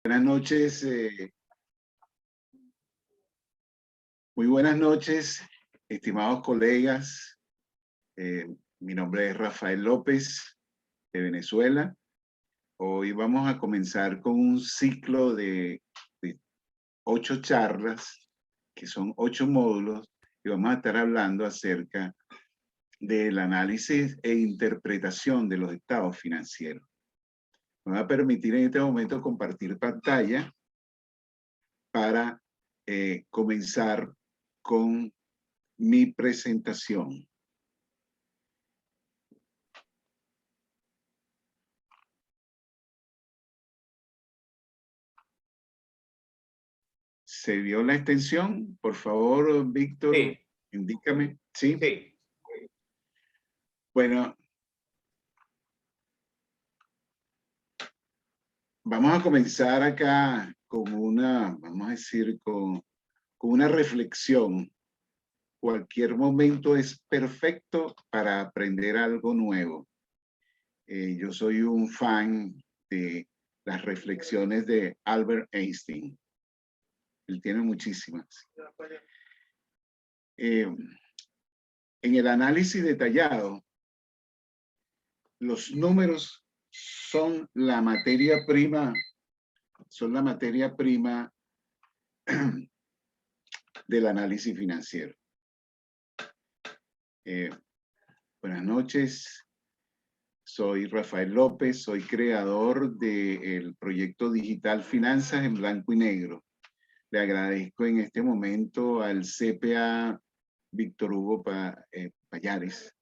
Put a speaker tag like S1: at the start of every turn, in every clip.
S1: Buenas noches, muy buenas noches, estimados colegas. Mi nombre es Rafael López, de Venezuela. Hoy vamos a comenzar con un ciclo de 8 charlas, que son 8 módulos, y vamos a estar hablando acerca del análisis e interpretación de los estados financieros. Me va a permitir en este momento compartir pantalla para comenzar con mi presentación. ¿Se vio la extensión? Por favor, Víctor,
S2: Sí.
S1: Indícame. ¿Sí?
S2: Sí.
S1: Bueno, vamos a comenzar acá con una, vamos a decir, con una reflexión. Cualquier momento es perfecto para aprender algo nuevo. Yo soy un fan de las reflexiones de Albert Einstein. Él tiene muchísimas. En el análisis detallado, los números son la materia prima del análisis financiero. Buenas noches. Soy Rafael López, soy creador del proyecto digital Finanzas en Blanco y Negro. Le agradezco en este momento al CPA Víctor Hugo Payares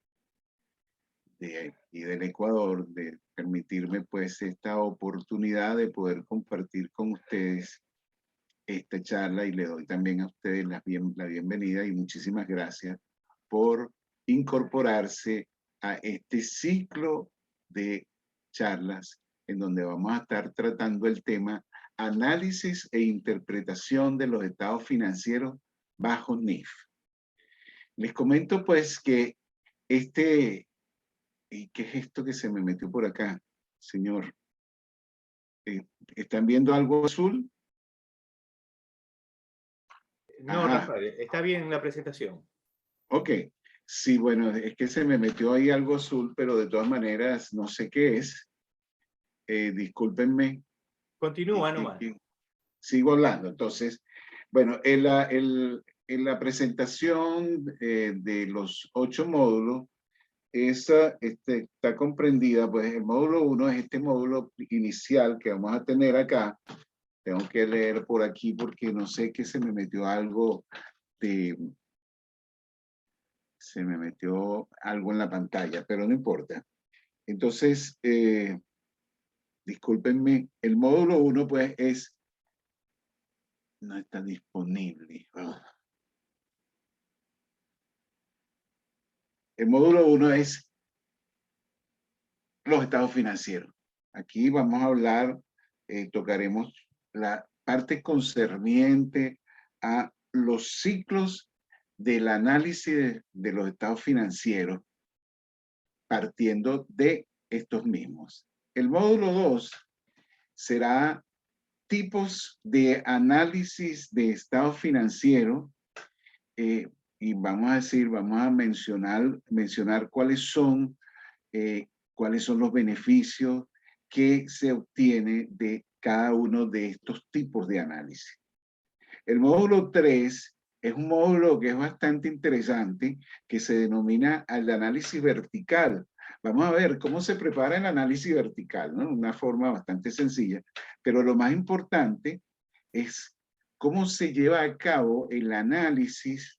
S1: y del Ecuador de permitirme pues esta oportunidad de poder compartir con ustedes esta charla, y le doy también a ustedes la bienvenida y muchísimas gracias por incorporarse a este ciclo de charlas en donde vamos a estar tratando el tema análisis e interpretación de los estados financieros bajo NIF. Les comento pues que ¿y qué es esto que se me metió por acá, señor? ¿Están viendo algo azul?
S2: No,
S1: Ajá.
S2: Rafael, está bien la presentación.
S1: Ok. Sí, bueno, es que se me metió ahí algo azul, pero de todas maneras no sé qué es. Discúlpenme.
S2: Continúa nomás.
S1: Sigo hablando. Entonces, bueno, en la presentación de los 8 módulos, está comprendida, pues el módulo 1 es este módulo inicial que vamos a tener acá. Tengo que leer por aquí porque no sé que se me metió algo se me metió algo en la pantalla, pero no importa. Entonces, discúlpenme, el módulo 1 pues no está disponible. El módulo 1 es los estados financieros. Aquí vamos a hablar, tocaremos la parte concerniente a los ciclos del análisis de los estados financieros, partiendo de estos mismos. El módulo 2 será tipos de análisis de estado financiero, y vamos a mencionar cuáles son los beneficios que se obtiene de cada uno de estos tipos de análisis. El módulo 3 es un módulo que es bastante interesante, que se denomina el análisis vertical. Vamos a ver cómo se prepara el análisis vertical, ¿no? Una forma bastante sencilla, pero lo más importante es cómo se lleva a cabo el análisis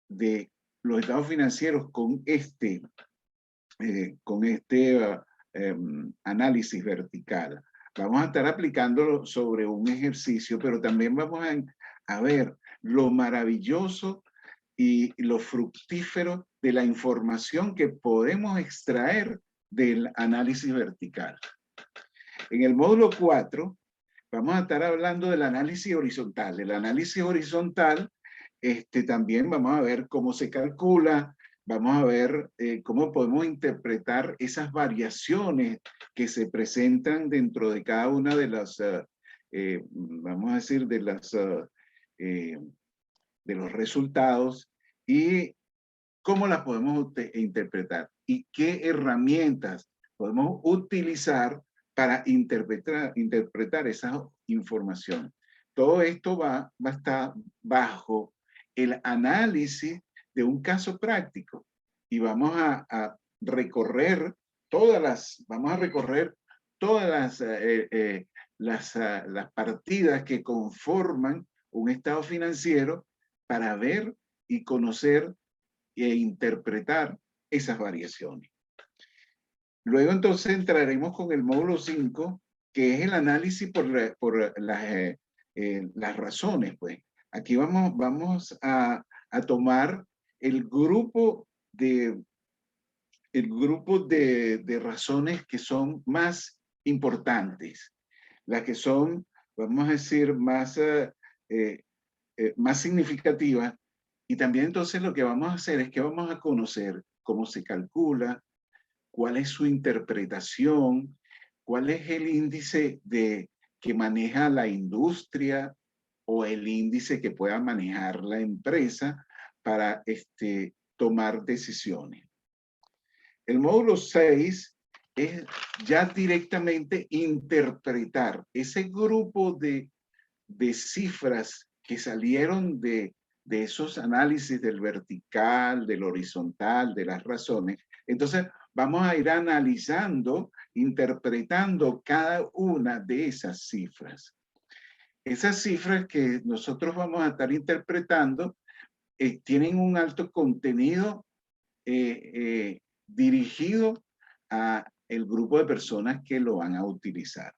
S1: de los estados financieros con este análisis vertical. Vamos a estar aplicándolo sobre un ejercicio, pero también vamos a ver lo maravilloso y lo fructífero de la información que podemos extraer del análisis vertical. En el módulo 4 vamos a estar hablando del análisis horizontal. El análisis horizontal, también vamos a ver cómo se calcula, vamos a ver cómo podemos interpretar esas variaciones que se presentan dentro de cada una de las vamos a decir, de los resultados y cómo las podemos interpretar y qué herramientas podemos utilizar para interpretar esa información. Todo esto va a estar bajo el análisis de un caso práctico y vamos a recorrer todas las partidas que conforman un estado financiero para ver y conocer e interpretar esas variaciones. Luego entonces entraremos con el módulo 5, que es el análisis por las razones. Pues. Aquí vamos a tomar el grupo de razones que son más importantes, las que son, vamos a decir, más significativas. Y también entonces lo que vamos a hacer es que vamos a conocer cómo se calcula, cuál es su interpretación, cuál es el índice que maneja la industria o el índice que pueda manejar la empresa para tomar decisiones. El módulo 6 es ya directamente interpretar ese grupo de cifras que salieron de esos análisis del vertical, del horizontal, de las razones. Entonces, vamos a ir analizando, interpretando cada una de esas cifras. Esas cifras que nosotros vamos a estar interpretando tienen un alto contenido dirigido a el grupo de personas que lo van a utilizar.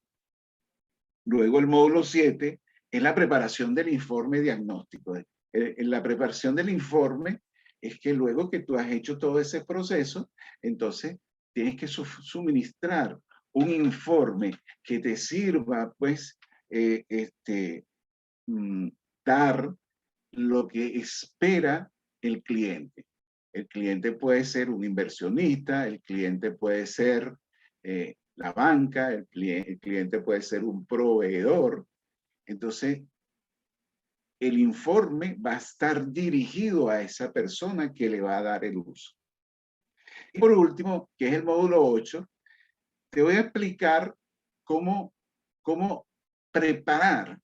S1: Luego el módulo 7 es la preparación del informe diagnóstico. En la preparación del informe es que luego que tú has hecho todo ese proceso, entonces tienes que suministrar un informe que te sirva, pues, dar lo que espera el cliente. El cliente puede ser un inversionista, el cliente puede ser la banca, el cliente puede ser un proveedor. Entonces, el informe va a estar dirigido a esa persona que le va a dar el uso. Y por último, que es el módulo 8, te voy a explicar cómo preparar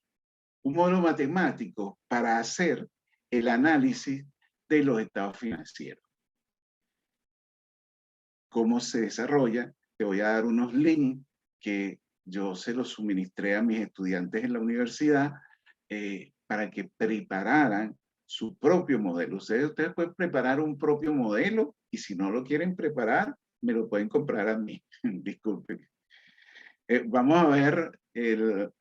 S1: un modelo matemático para hacer el análisis de los estados financieros. Cómo se desarrolla, te voy a dar unos links que yo se los suministré a mis estudiantes en la universidad para que prepararan su propio modelo. Ustedes pueden preparar un propio modelo y si no lo quieren preparar, me lo pueden comprar a mí. Disculpen. Vamos a ver el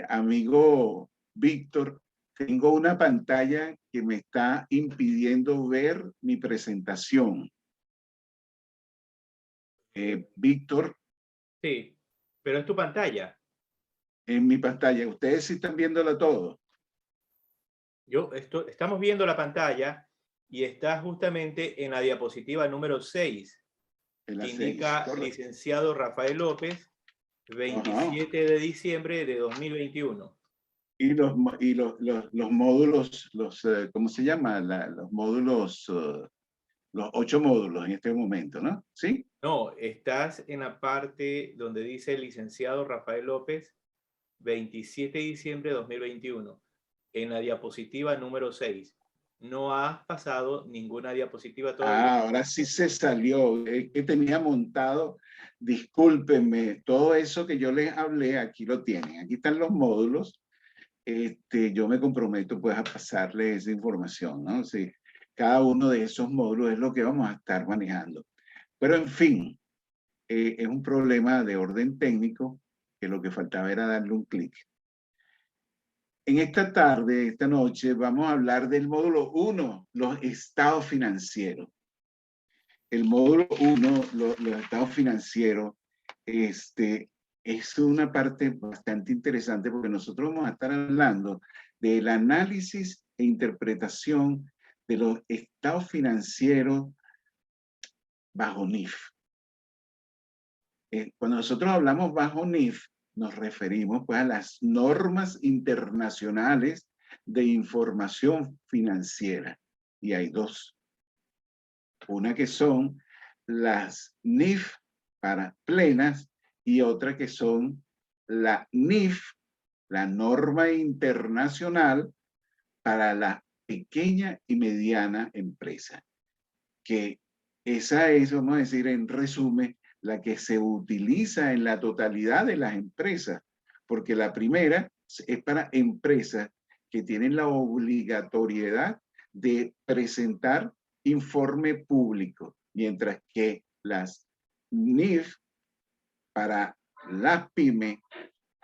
S1: amigo Víctor. Tengo una pantalla que me está impidiendo ver mi presentación. Víctor.
S2: Sí, pero es tu pantalla.
S1: En mi pantalla. ¿Ustedes sí están viéndola todo?
S2: Estamos viendo la pantalla y está justamente en la diapositiva número 6. Que indica licenciado Rafael López, 27 de diciembre de 2021.
S1: Y los módulos, ¿cómo se llama? Los módulos, los 8 módulos en este momento, ¿no? ¿Sí?
S2: No, estás en la parte donde dice licenciado Rafael López, 27 de diciembre de 2021, en la diapositiva número 6. No has pasado ninguna diapositiva todavía.
S1: Ahora sí se salió. Es que tenía montado, discúlpenme, todo eso que yo les hablé, aquí lo tienen. Aquí están los módulos. Yo me comprometo pues a pasarles esa información, ¿no? Sí, cada uno de esos módulos es lo que vamos a estar manejando. Pero en fin, es un problema de orden técnico que lo que faltaba era darle un clic. En esta tarde, esta noche, vamos a hablar del módulo 1, los estados financieros. El módulo 1, los estados financieros, es una parte bastante interesante porque nosotros vamos a estar hablando del análisis e interpretación de los estados financieros bajo NIF. Cuando nosotros hablamos bajo NIF, nos referimos pues, a las normas internacionales de información financiera. Y hay dos. Una que son las NIF para plenas y otra que son la NIF, la norma internacional para la pequeña y mediana empresa, que esa es, vamos a decir en resumen, la que se utiliza en la totalidad de las empresas, porque la primera es para empresas que tienen la obligatoriedad de presentar informe público, mientras que las NIF para las pymes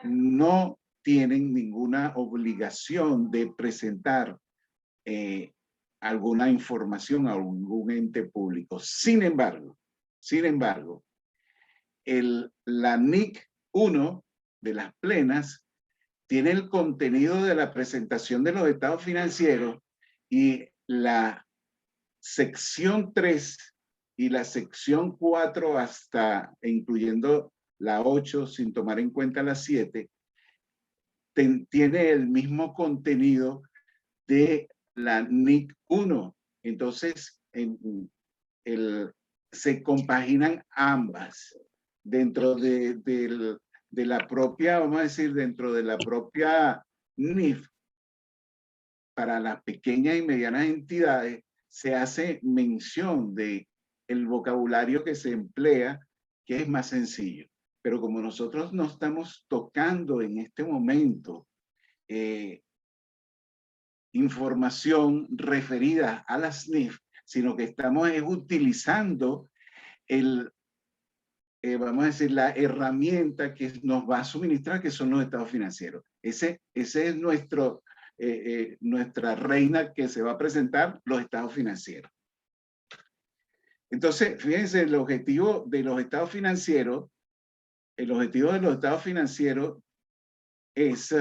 S1: no tienen ninguna obligación de presentar alguna información a algún ente público. Sin embargo, la NIC 1 de las plenas tiene el contenido de la presentación de los estados financieros y la sección 3 y la sección 4 hasta incluyendo la 8 sin tomar en cuenta la 7 tiene el mismo contenido de la NIC 1. Entonces, se compaginan ambas dentro de la propia, vamos a decir, dentro de la propia NIF. Para las pequeñas y medianas entidades se hace mención de el vocabulario que se emplea, que es más sencillo. Pero como nosotros no estamos tocando en este momento información referida a las NIF, sino que estamos utilizando vamos a decir, la herramienta que nos va a suministrar, que son los estados financieros. Ese es nuestra reina que se va a presentar, los estados financieros. Entonces, fíjense, el objetivo de los estados financieros es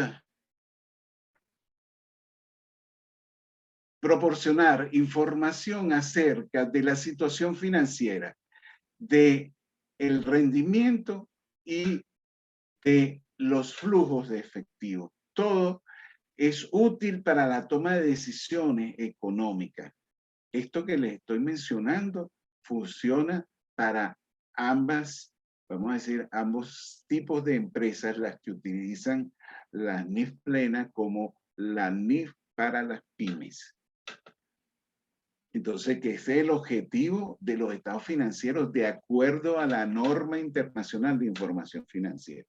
S1: proporcionar información acerca de la situación financiera, de el rendimiento y de los flujos de efectivo. Todo es útil para la toma de decisiones económicas. Esto que les estoy mencionando funciona para ambas, vamos a decir, ambos tipos de empresas, las que utilizan la NIF plena como la NIF para las pymes. Entonces, que ese es el objetivo de los estados financieros de acuerdo a la norma internacional de información financiera.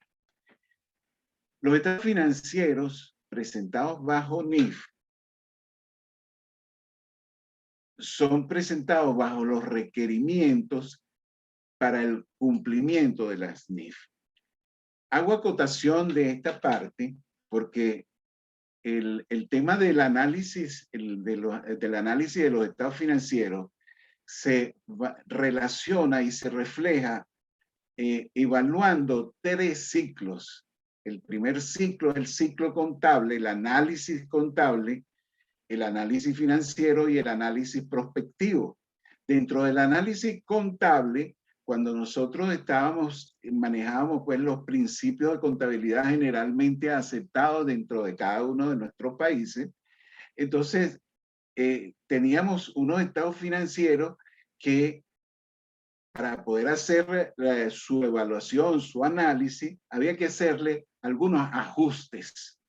S1: Los estados financieros presentados bajo NIF son presentados bajo los requerimientos para el cumplimiento de las NIF. Hago acotación de esta parte porque el tema del análisis, del análisis de los estados financieros se relaciona y se refleja evaluando 3 ciclos. El primer ciclo es el ciclo contable, el análisis contable, el análisis financiero y el análisis prospectivo. Dentro del análisis contable, cuando nosotros manejábamos pues los principios de contabilidad generalmente aceptados dentro de cada uno de nuestros países, entonces teníamos unos estados financieros que para poder hacer su evaluación, su análisis, había que hacerle algunos ajustes.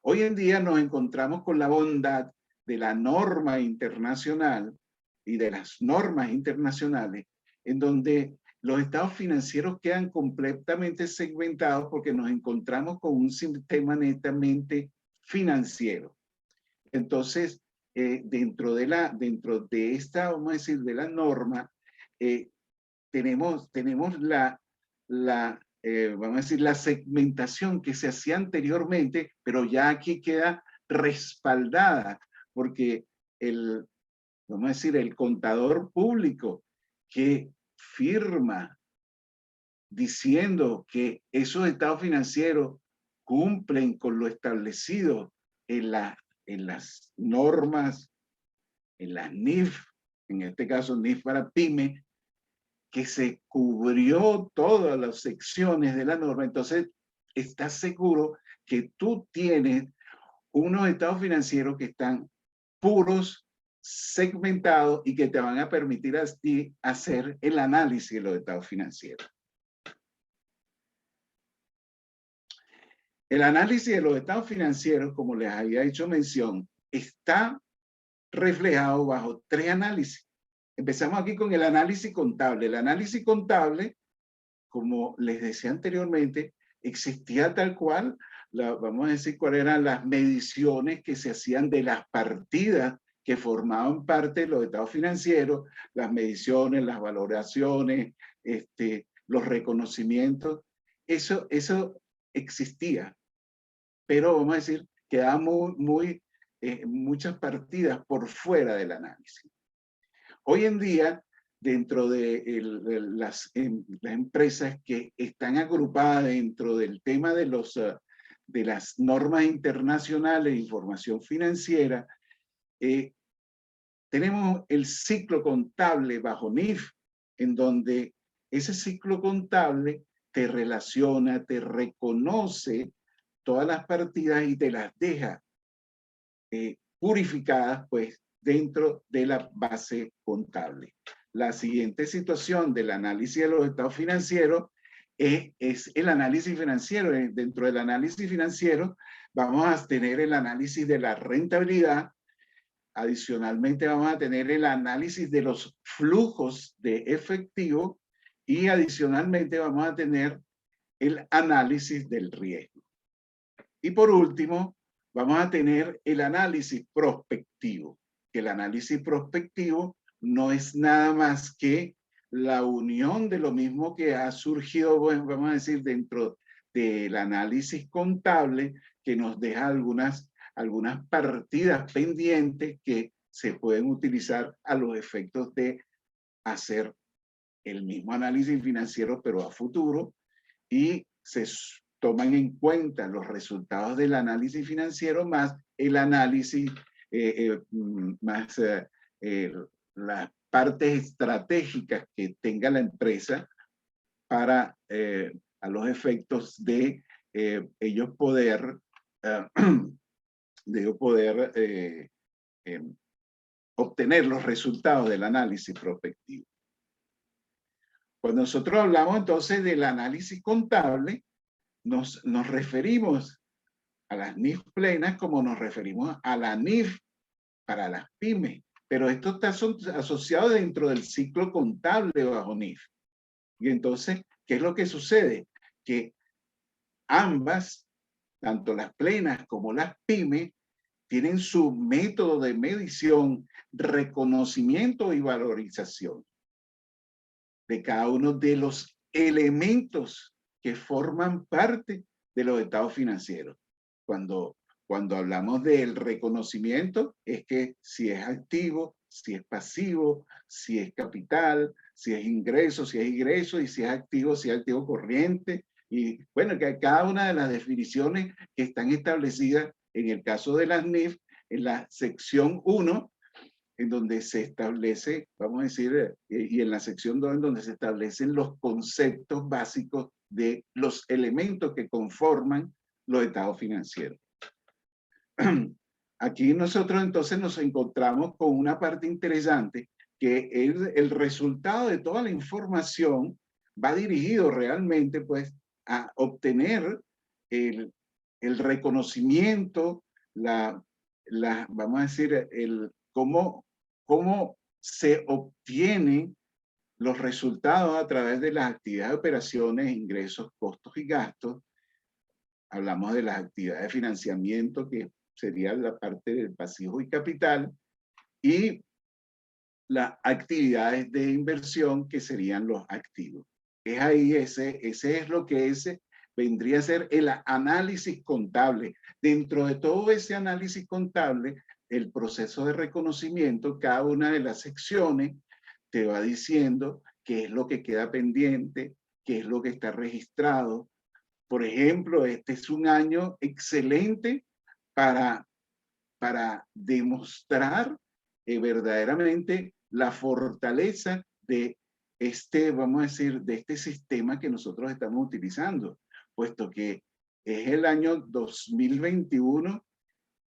S1: Hoy en día nos encontramos con la bondad de la norma internacional y de las normas internacionales, en donde los estados financieros quedan completamente segmentados porque nos encontramos con un sistema netamente financiero. Entonces, dentro de esta, vamos a decir, de la norma, tenemos vamos a decir, la segmentación que se hacía anteriormente, pero ya aquí queda respaldada, porque vamos a decir, el contador público que firma diciendo que esos estados financieros cumplen con lo establecido en las normas, en las NIF, en este caso NIF para pyme, que se cubrió todas las secciones de la norma, entonces estás seguro que tú tienes unos estados financieros que están puros, segmentados y que te van a permitir a ti hacer el análisis de los estados financieros. El análisis de los estados financieros, como les había hecho mención, está reflejado bajo 3 análisis. Empezamos aquí con el análisis contable. El análisis contable, como les decía anteriormente, existía tal cual, vamos a decir cuáles eran las mediciones que se hacían de las partidas que formaban parte de los estados financieros, las mediciones, las valoraciones, los reconocimientos. Eso existía, pero vamos a decir, quedaban muchas partidas por fuera del análisis. Hoy en día, dentro de las empresas que están agrupadas dentro del tema de las normas internacionales de información financiera, tenemos el ciclo contable bajo NIF, en donde ese ciclo contable te relaciona, te reconoce todas las partidas y te las deja purificadas, pues, dentro de la base contable. La siguiente situación del análisis de los estados financieros es el análisis financiero. Dentro del análisis financiero vamos a tener el análisis de la rentabilidad. Adicionalmente vamos a tener el análisis de los flujos de efectivo y adicionalmente vamos a tener el análisis del riesgo. Y por último, vamos a tener el análisis prospectivo, que el análisis prospectivo no es nada más que la unión de lo mismo que ha surgido, bueno, vamos a decir, dentro del análisis contable, que nos deja algunas partidas pendientes que se pueden utilizar a los efectos de hacer el mismo análisis financiero, pero a futuro, y se toman en cuenta los resultados del análisis financiero más el análisis, las partes estratégicas que tenga la empresa para a los efectos de ellos poder, obtener los resultados del análisis prospectivo. Cuando nosotros hablamos entonces del análisis contable, nos referimos a las NIF plenas como nos referimos a la NIF para las pymes, pero esto está asociado dentro del ciclo contable bajo NIF. Y entonces, ¿qué es lo que sucede? Que ambas, tanto las plenas como las pymes, tienen su método de medición, reconocimiento y valorización de cada uno de los elementos que forman parte de los estados financieros. Cuando hablamos del reconocimiento, es que si es activo, si es pasivo, si es capital, si es ingreso y si es activo corriente. Y bueno, que cada una de las definiciones que están establecidas en el caso de las NIF, en la sección 1, en donde se establece, vamos a decir, y en la sección 2, en donde se establecen los conceptos básicos de los elementos que conforman los estados financieros. Aquí nosotros entonces nos encontramos con una parte interesante, que el resultado de toda la información va dirigido realmente pues a obtener el reconocimiento, vamos a decir, cómo se obtienen los resultados a través de las actividades de operaciones, ingresos, costos y gastos. Hablamos de las actividades de financiamiento, que sería la parte del pasivo y capital, y las actividades de inversión, que serían los activos. Es ahí, ese es lo que vendría a ser el análisis contable. Dentro de todo ese análisis contable, el proceso de reconocimiento, cada una de las secciones te va diciendo qué es lo que queda pendiente, qué es lo que está registrado. Por ejemplo, este es un año excelente para demostrar verdaderamente la fortaleza de vamos a decir, de este sistema que nosotros estamos utilizando, puesto que es el año 2021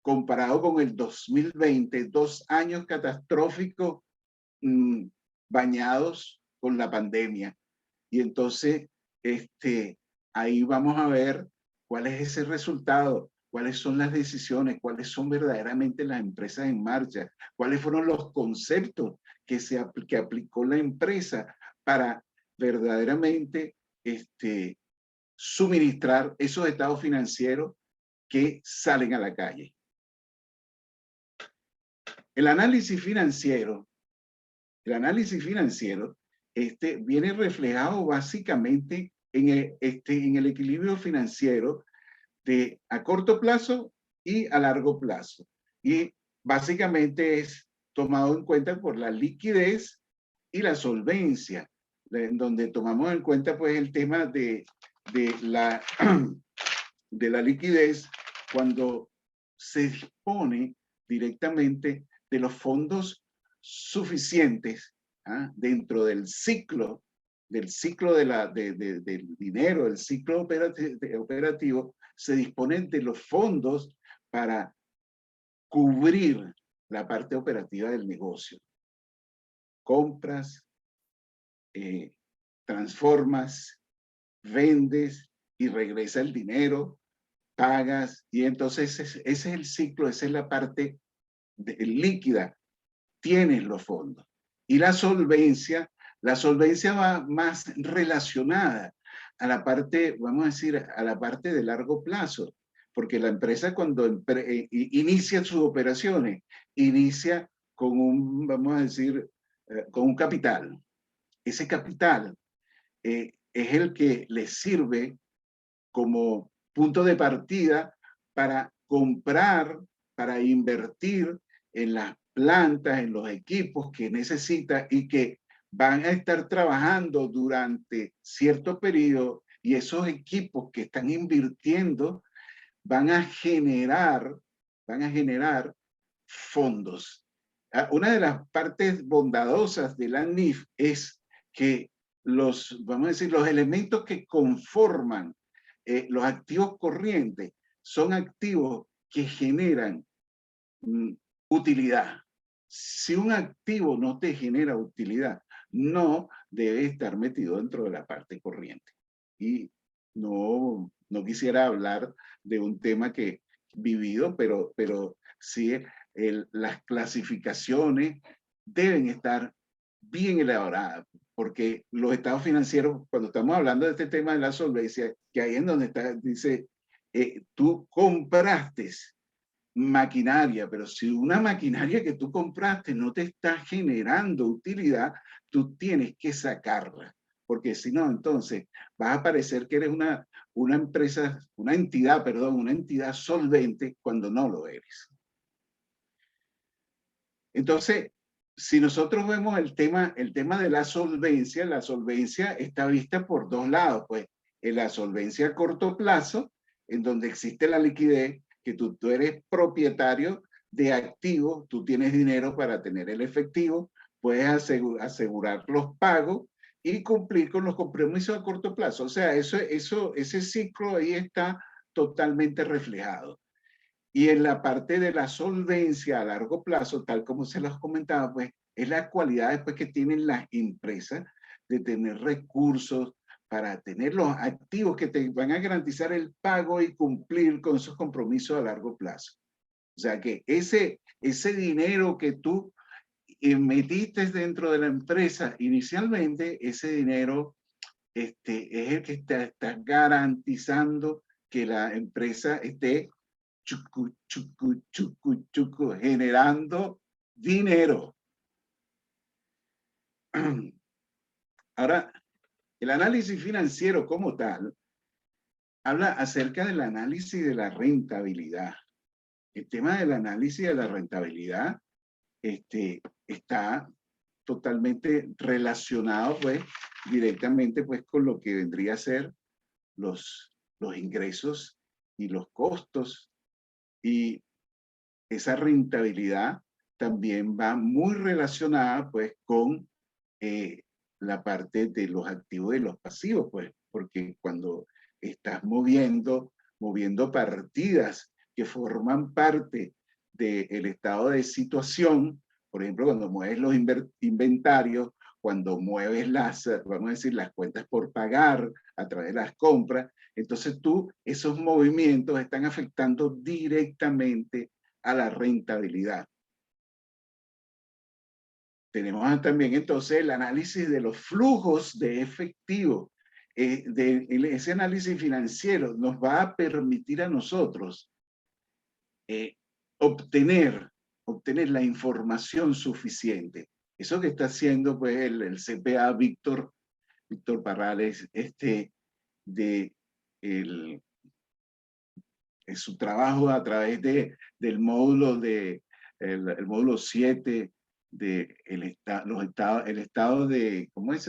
S1: comparado con el 2020, 2 años catastróficos bañados con la pandemia. Y entonces, ahí vamos a ver cuál es ese resultado, cuáles son las decisiones, cuáles son verdaderamente las empresas en marcha, cuáles fueron los conceptos que aplicó la empresa para verdaderamente suministrar esos estados financieros que salen a la calle. El análisis financiero viene reflejado básicamente en el equilibrio financiero a corto plazo y a largo plazo. Y básicamente es tomado en cuenta por la liquidez y la solvencia, en donde tomamos en cuenta pues el tema de la liquidez cuando se dispone directamente de los fondos suficientes dentro del ciclo del dinero, el ciclo operativo, se disponen de los fondos para cubrir la parte operativa del negocio. Compras, transformas, vendes y regresa el dinero, pagas, y entonces ese es el ciclo, esa es la parte líquida. Tienes los fondos. Y la solvencia va más relacionada a la parte, vamos a decir, a la parte de largo plazo, porque la empresa cuando inicia sus operaciones, inicia con un, vamos a decir, con un capital. Ese capital es el que le sirve como punto de partida para comprar, para invertir en las plantas, en los equipos que necesita y que van a estar trabajando durante cierto periodo, y esos equipos que están invirtiendo van a generar fondos. Una de las partes bondadosas de la NIF es que vamos a decir, los elementos que conforman los activos corrientes son activos que generan utilidad. Si un activo no te genera utilidad, no debe estar metido dentro de la parte corriente. Y no quisiera hablar de un tema que he vivido, pero sí las clasificaciones deben estar bien elaboradas, porque los estados financieros, cuando estamos hablando de este tema de la solvencia, que ahí es donde dice, tú compraste maquinaria, pero si una maquinaria que tú compraste no te está generando utilidad, tú tienes que sacarla, porque si no, entonces vas a parecer que eres una empresa, una entidad solvente cuando no lo eres. Entonces, si nosotros vemos el tema de la solvencia está vista por dos lados, pues en la solvencia a corto plazo, en donde existe la liquidez, que tú eres propietario de activos, tú tienes dinero para tener el efectivo, puedes asegurar los pagos y cumplir con los compromisos a corto plazo. O sea, ese ciclo ahí está totalmente reflejado. Y en la parte de la solvencia a largo plazo, tal como se los comentaba, pues es la cualidad después que tienen las empresas de tener recursos para tener los activos que te van a garantizar el pago y cumplir con esos compromisos a largo plazo. O sea que ese dinero que tú metiste dentro de la empresa inicialmente, ese dinero es el que está garantizando que la empresa esté generando dinero. Ahora, el análisis financiero como tal habla acerca del análisis de la rentabilidad. El tema del análisis de la rentabilidad está totalmente relacionado pues directamente pues con lo que vendría a ser los ingresos y los costos, y esa rentabilidad también va muy relacionada pues con la parte de los activos y los pasivos, pues, porque cuando estás moviendo moviendo partidas que forman parte del estado de situación. Por ejemplo, cuando mueves los inventarios, cuando mueves vamos a decir, las cuentas por pagar a través de las compras, entonces esos movimientos están afectando directamente a la rentabilidad. Tenemos también entonces el análisis de los flujos de efectivo. Ese análisis financiero nos va a permitir a nosotros obtener la información suficiente. Eso que está haciendo pues el CPA Víctor Parrales, de su trabajo a través del módulo el módulo 7 de el estado de, ¿cómo es?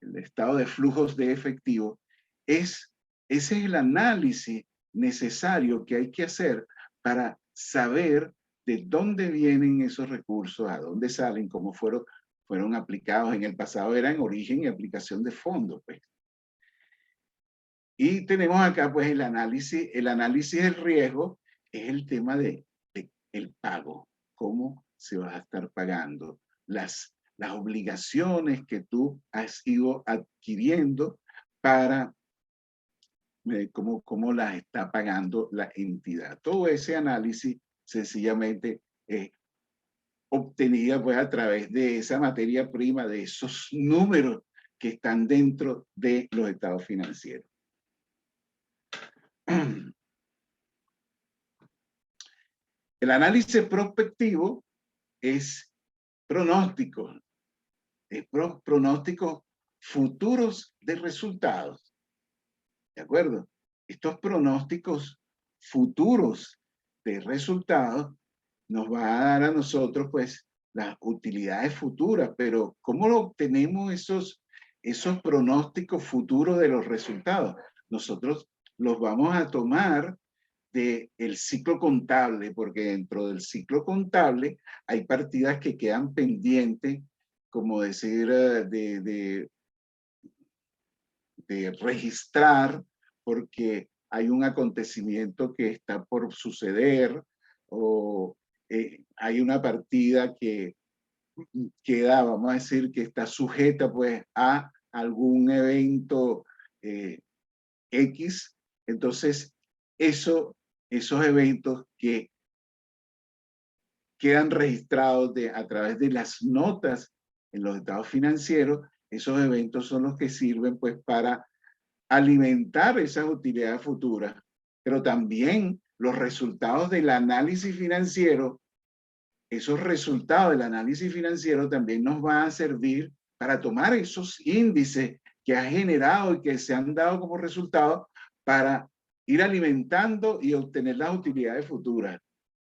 S1: El estado de flujos de efectivo, ese es el análisis necesario que hay que hacer para saber de dónde vienen esos recursos, a dónde salen, cómo fueron aplicados. En el pasado era en origen y aplicación de fondos, pues. Y tenemos acá pues el análisis del riesgo, es el tema de el pago, cómo se va a estar pagando, las obligaciones que tú has ido adquiriendo para cómo las está pagando la entidad. Todo ese análisis sencillamente es obtenida pues a través de esa materia prima, de esos números que están dentro de los estados financieros. El análisis prospectivo es pronóstico, pronósticos futuros de resultados. ¿De acuerdo? Estos pronósticos futuros de resultados nos va a dar a nosotros pues las utilidades futuras, pero ¿cómo lo obtenemos esos pronósticos futuros de los resultados? Nosotros los vamos a tomar del ciclo contable, porque dentro del ciclo contable hay partidas que quedan pendientes, como decir, de registrar, porque hay un acontecimiento que está por suceder, o hay una partida que queda, vamos a decir, que está sujeta pues a algún evento X. Entonces, esos eventos que quedan registrados a través de las notas en los estados financieros, esos eventos son los que sirven pues para alimentar esas utilidades futuras, pero también los resultados del análisis financiero, esos resultados del análisis financiero también nos van a servir para tomar esos índices que ha generado y que se han dado como resultado para ir alimentando y obtener las utilidades futuras,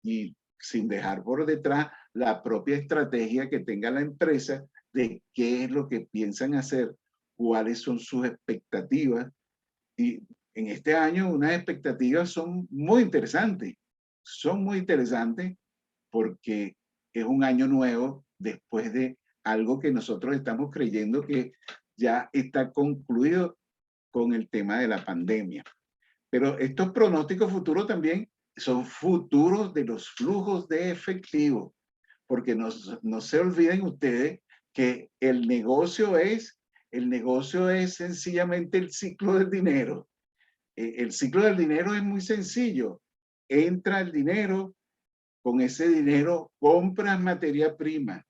S1: y sin dejar por detrás la propia estrategia que tenga la empresa de qué es lo que piensan hacer, cuáles son sus expectativas. Y en este año unas expectativas son muy interesantes porque es un año nuevo después de algo que nosotros estamos creyendo que ya está concluido con el tema de la pandemia. Pero estos pronósticos futuros también son futuros de los flujos de efectivo, porque no se olviden ustedes que el negocio es sencillamente el ciclo del dinero. El ciclo del dinero es muy sencillo. Entra el dinero, con ese dinero compras materia prima,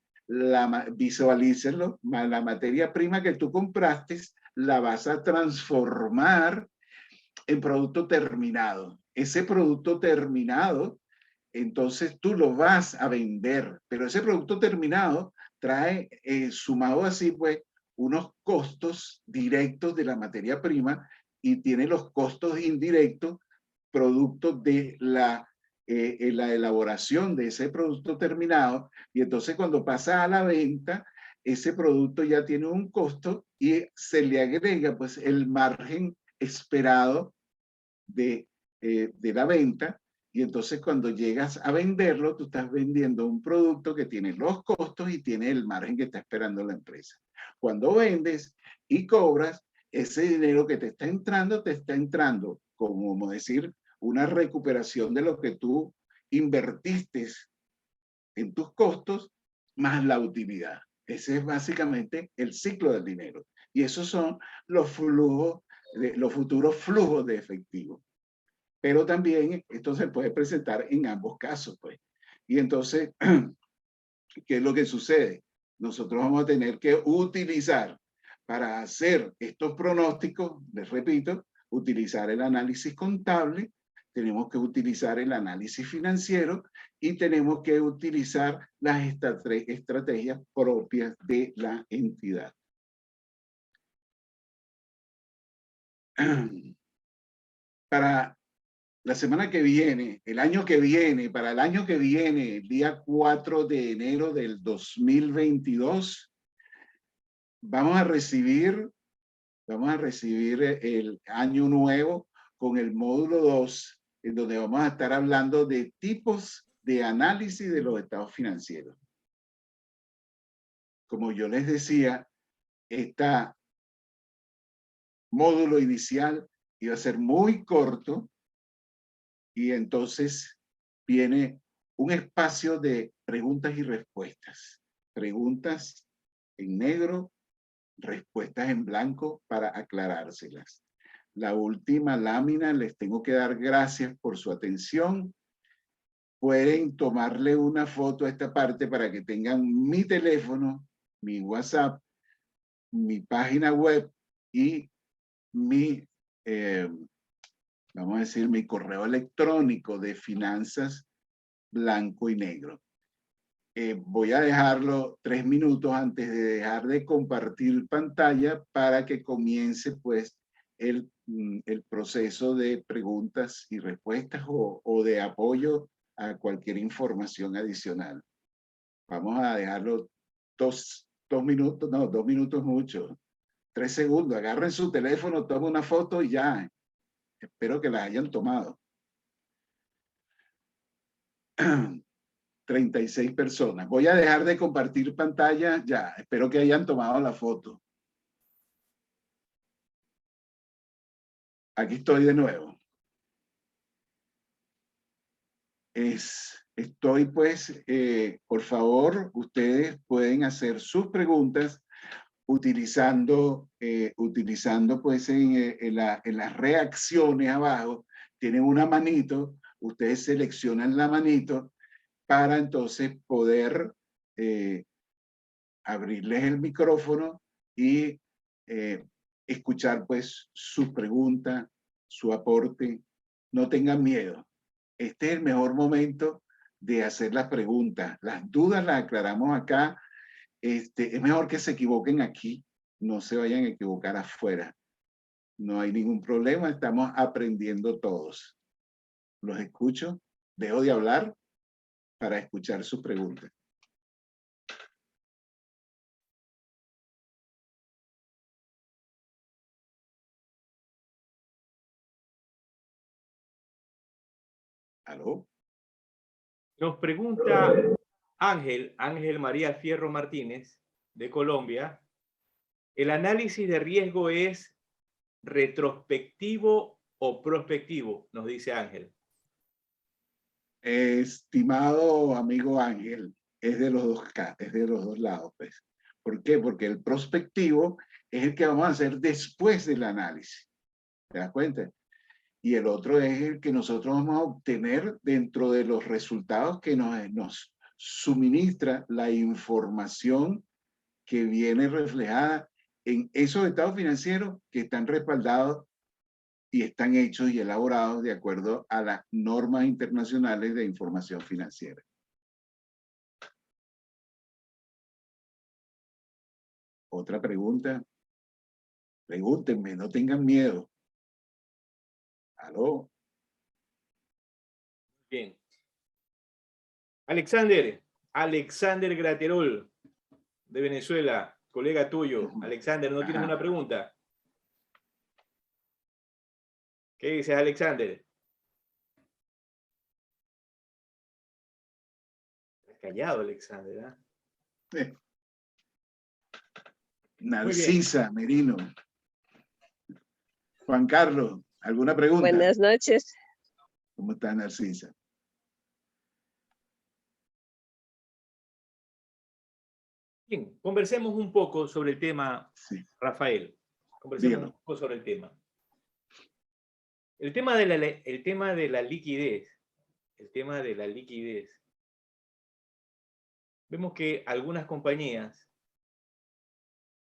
S1: visualícenlo, la materia prima que tú compraste la vas a transformar en producto terminado. Ese producto terminado, entonces tú lo vas a vender, pero ese producto terminado trae, sumado así, pues, unos costos directos de la materia prima y tiene los costos indirectos producto de la elaboración de ese producto terminado, y entonces cuando pasa a la venta, ese producto ya tiene un costo y se le agrega pues el margen esperado de la venta, y entonces cuando llegas a venderlo, tú estás vendiendo un producto que tiene los costos y tiene el margen que está esperando la empresa. Cuando vendes y cobras, ese dinero que te está entrando, como decir, una recuperación de lo que tú invertiste en tus costos más la utilidad. Ese es básicamente el ciclo del dinero. Y esos son los flujos, los futuros flujos de efectivo. Pero también esto se puede presentar en ambos casos, pues. Y entonces, ¿qué es lo que sucede? Nosotros vamos a tener que utilizar para hacer estos pronósticos, les repito, utilizar el análisis contable, tenemos que utilizar el análisis financiero y tenemos que utilizar las estrategias propias de la entidad. Para la semana que viene, el año que viene, para el año que viene, el día 4 de enero del 2022, vamos a recibir el año nuevo con el módulo 2, en donde vamos a estar hablando de tipos de análisis de los estados financieros. Como yo les decía, este módulo inicial iba a ser muy corto y entonces viene un espacio de preguntas y respuestas. Preguntas en negro, respuestas en blanco para aclarárselas. La última lámina, les tengo que dar gracias por su atención. Pueden tomarle una foto a esta parte para que tengan mi teléfono, mi WhatsApp, mi página web y mi, vamos a decir, mi correo electrónico de finanzas blanco y negro. Voy a dejarlo 3 minutos antes de dejar de compartir pantalla para que comience pues el proceso de preguntas y respuestas o de apoyo a cualquier información adicional. Vamos a dejarlo dos minutos, no, 2 minutos mucho, 3 segundos. Agarren su teléfono, tomen una foto y ya. Espero que la hayan tomado. 36 personas. Voy a dejar de compartir pantalla ya. Espero que hayan tomado la foto. Aquí estoy de nuevo. Estoy pues, por favor, ustedes pueden hacer sus preguntas utilizando pues en las reacciones abajo. Tienen una manito, ustedes seleccionan la manito para entonces poder abrirles el micrófono y escuchar pues su pregunta, su aporte. No tengan miedo. Este es el mejor momento de hacer las preguntas. Las dudas las aclaramos acá. Es mejor que se equivoquen aquí, no se vayan a equivocar afuera. No hay ningún problema, estamos aprendiendo todos. Los escucho, dejo de hablar para escuchar sus preguntas. ¿Aló?
S2: Nos pregunta Ángel María Fierro Martínez, de Colombia. ¿El análisis de riesgo es retrospectivo o prospectivo? Nos dice Ángel.
S1: Estimado amigo Ángel, es de los dos lados, pues. ¿Por qué? Porque el prospectivo es el que vamos a hacer después del análisis. ¿Te das cuenta? Y el otro es el que nosotros vamos a obtener dentro de los resultados que nos suministra la información que viene reflejada en esos estados financieros que están respaldados y están hechos y elaborados de acuerdo a las normas internacionales de información financiera. Otra pregunta. Pregúntenme, no tengan miedo. ¿Aló?
S2: Bien. Alexander Graterol, de Venezuela, colega tuyo. Alexander, ¿no tienes una pregunta? ¿Qué dices, Alexander? Estás callado, Alexander, ¿eh?
S1: Narcisa Merino. Juan Carlos, ¿alguna pregunta?
S3: Buenas noches.
S1: ¿Cómo está Narcisa?
S2: Bien, conversemos un poco sobre el tema,
S1: Sí,
S2: Rafael. Conversemos un
S1: dígame.
S2: poco sobre el tema. El tema de la liquidez, el tema de la liquidez. Vemos que algunas compañías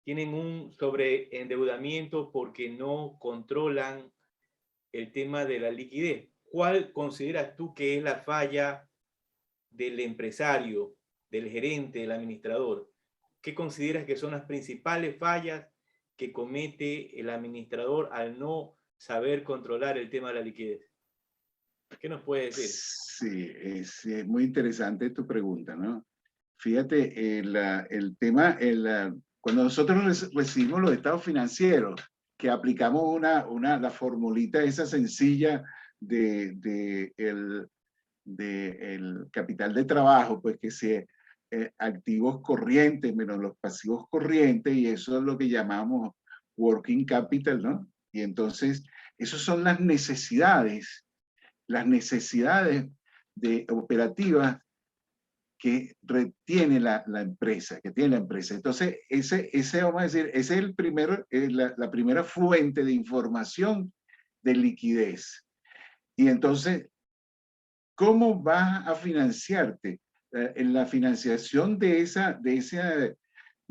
S2: tienen un sobreendeudamiento porque no controlan el tema de la liquidez. ¿Cuál consideras tú que es la falla del empresario, del gerente, del administrador? ¿Qué consideras que son las principales fallas que comete el administrador al no saber controlar el tema de la liquidez? ¿Qué nos puedes decir?
S1: Sí, es muy interesante tu pregunta, ¿no? Fíjate, el tema, cuando nosotros recibimos los estados financieros, que aplicamos la formulita esa sencilla de el capital de trabajo, pues que se activos corrientes menos los pasivos corrientes, y eso es lo que llamamos working capital, ¿no? Y entonces, esas son las necesidades de operativas que retiene la empresa, que tiene la empresa. Entonces, vamos a decir, ese es la primera fuente de información de liquidez. Y entonces, ¿cómo vas a financiarte? En la financiación de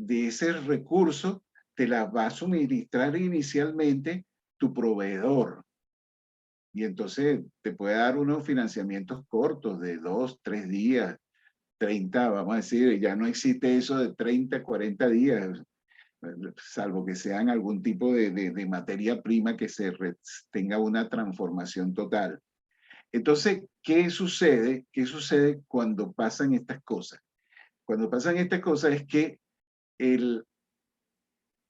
S1: ese recurso te la va a suministrar inicialmente tu proveedor. Y entonces te puede dar unos financiamientos cortos de 2, 3 días, 30, vamos a decir, ya no existe eso de 30, 40 días, salvo que sean algún tipo de materia prima que tenga una transformación total. Entonces, ¿qué sucede? ¿Qué sucede cuando pasan estas cosas? Cuando pasan estas cosas es que el,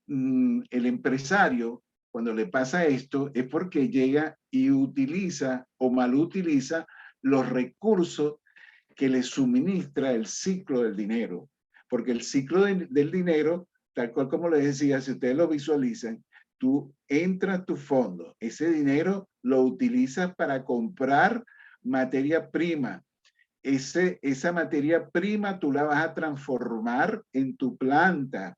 S1: el empresario, cuando le pasa esto, es porque llega y utiliza o mal utiliza los recursos que le suministra el ciclo del dinero. Porque el ciclo del dinero, tal cual como les decía, si ustedes lo visualizan, tú entras a tu fondo, ese dinero lo utilizas para comprar materia prima. Esa materia prima tú la vas a transformar en tu planta,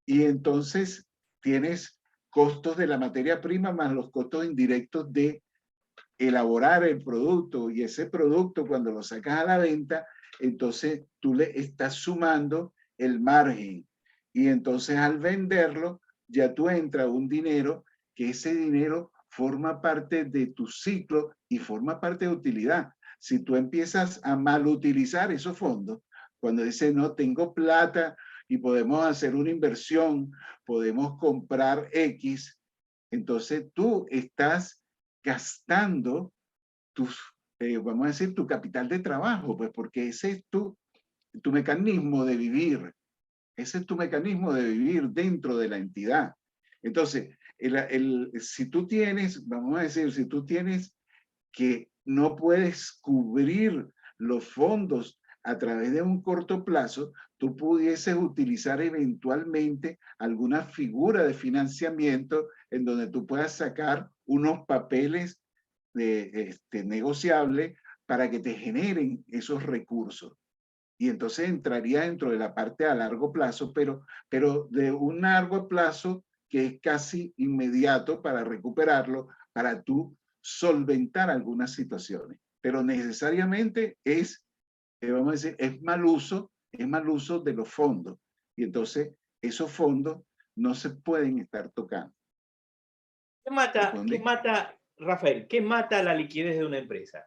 S1: y entonces tienes costos de la materia prima más los costos indirectos de elaborar el producto, y ese producto cuando lo sacas a la venta, entonces tú le estás sumando el margen, y entonces al venderlo ya tú entras un dinero, que ese dinero forma parte de tu ciclo y forma parte de utilidad. Si tú empiezas a mal utilizar esos fondos, cuando dices no tengo plata y podemos hacer una inversión, podemos comprar X, entonces tú estás gastando vamos a decir, tu capital de trabajo, pues porque ese es tu mecanismo de vivir. Ese es tu mecanismo de vivir dentro de la entidad. Entonces, si tú tienes, vamos a decir, si tú tienes que no puedes cubrir los fondos a través de un corto plazo, tú pudieses utilizar eventualmente alguna figura de financiamiento en donde tú puedas sacar unos papeles negociable para que te generen esos recursos. Y entonces entraría dentro de la parte a largo plazo, pero de un largo plazo que es casi inmediato para recuperarlo, para tú solventar algunas situaciones. Pero necesariamente vamos a decir, es mal uso de los fondos. Y entonces esos fondos no se pueden estar tocando.
S2: ¿Qué mata, Rafael, qué mata la liquidez de una empresa?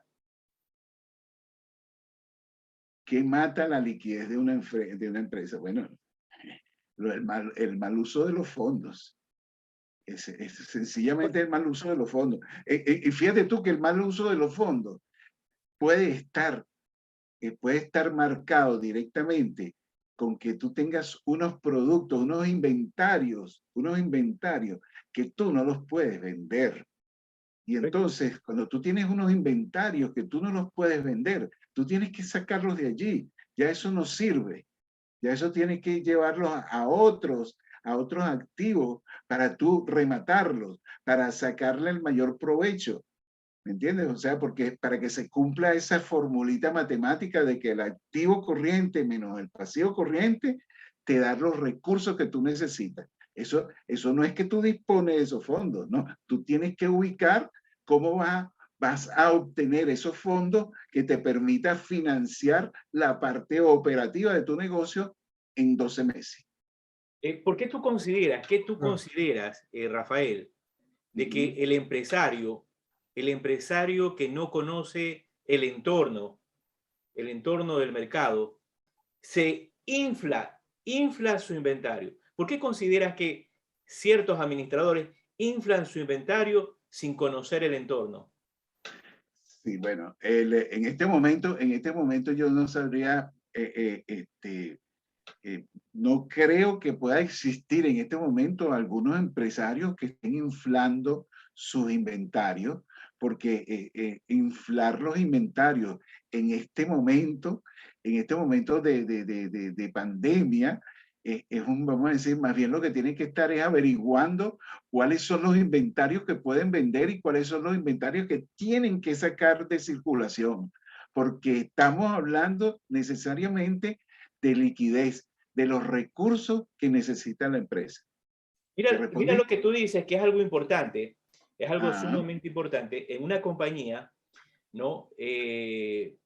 S1: ¿Qué mata la liquidez de una empresa? Bueno, el mal uso de los fondos. Es sencillamente el mal uso de los fondos. Y fíjate tú que el mal uso de los fondos puede estar marcado directamente con que tú tengas unos productos, unos inventarios que tú no los puedes vender. Y entonces, cuando tú tienes unos inventarios que tú no los puedes vender, tú tienes que sacarlos de allí. Ya eso no sirve. Ya eso tienes que llevarlos a otros activos para tú rematarlos, para sacarle el mayor provecho. ¿Me entiendes? O sea, porque para que se cumpla esa formulita matemática de que el activo corriente menos el pasivo corriente te da los recursos que tú necesitas. Eso no es que tú dispones de esos fondos, no. Tú tienes que ubicar cómo vas a obtener esos fondos que te permita financiar la parte operativa de tu negocio en 12 meses.
S2: ¿Por qué tú consideras, Rafael, de que el empresario que no conoce el entorno del mercado, se infla su inventario? ¿Por qué consideras que ciertos administradores inflan su inventario sin conocer el entorno?
S1: Sí, bueno, en este momento yo no sabría, no creo que pueda existir en este momento algunos empresarios que estén inflando sus inventarios, porque inflar los inventarios en este momento de pandemia, vamos a decir, más bien lo que tienen que estar es averiguando cuáles son los inventarios que pueden vender y cuáles son los inventarios que tienen que sacar de circulación, porque estamos hablando necesariamente de liquidez, de los recursos que necesita la empresa.
S2: Mira lo que tú dices, que es algo importante, es algo
S1: Ah,
S2: sumamente importante en una compañía, ¿no? Se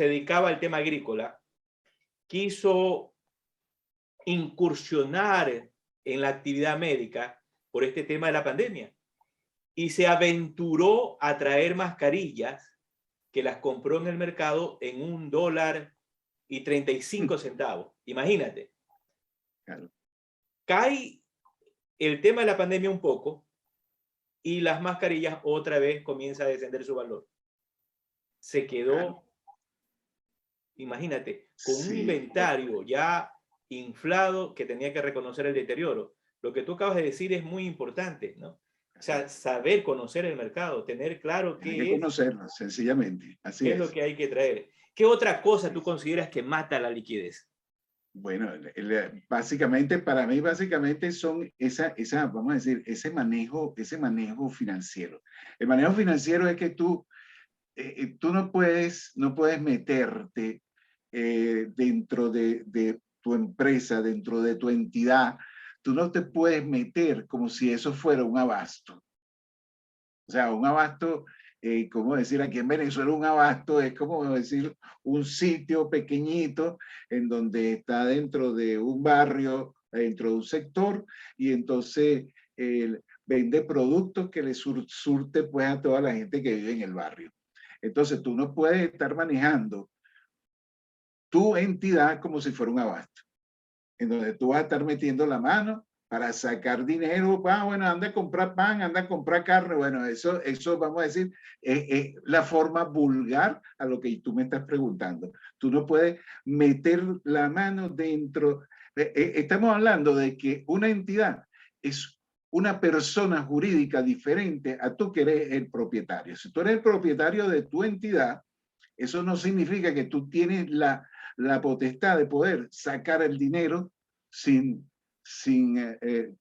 S2: dedicaba al tema agrícola, quiso incursionar en la actividad médica por este tema de la pandemia y se aventuró a traer mascarillas que las compró en el mercado en $1.35. Imagínate.
S1: claro.
S2: Cae el tema de la pandemia un poco y las mascarillas otra vez comienza a descender su valor. Se quedó,
S1: Claro.
S2: imagínate, con un
S1: Sí,
S2: inventario ya inflado que tenía que reconocer el deterioro. Lo que tú acabas de decir es muy importante, ¿no? O sea, saber conocer el mercado, tener claro
S1: hay que conocerlo, sencillamente. Así
S2: qué es lo
S1: es.
S2: que hay que traer. ¿Qué otra cosa tú consideras que mata la liquidez?
S1: Bueno, básicamente, para mí, básicamente son vamos a decir, ese manejo financiero. El manejo financiero es que tú no puedes meterte dentro de tu empresa, dentro de tu entidad. Tú no te puedes meter como si eso fuera un abasto. O sea, un abasto, como decir aquí en Venezuela, un abasto es como decir un sitio pequeñito en donde está dentro de un barrio, dentro de un sector, y entonces vende productos que le surte pues a toda la gente que vive en el barrio. Entonces tú no puedes estar manejando tu entidad como si fuera un abasto, en donde tú vas a estar metiendo la mano para sacar dinero, bueno, anda a comprar pan, anda a comprar carne, bueno, eso vamos a decir, es la forma vulgar a lo que tú me estás preguntando. Tú no puedes meter la mano dentro, estamos hablando de que una entidad es una persona jurídica diferente a tú que eres el propietario. Si tú eres el propietario de tu entidad, eso no significa que tú tienes la potestad de poder sacar el dinero sin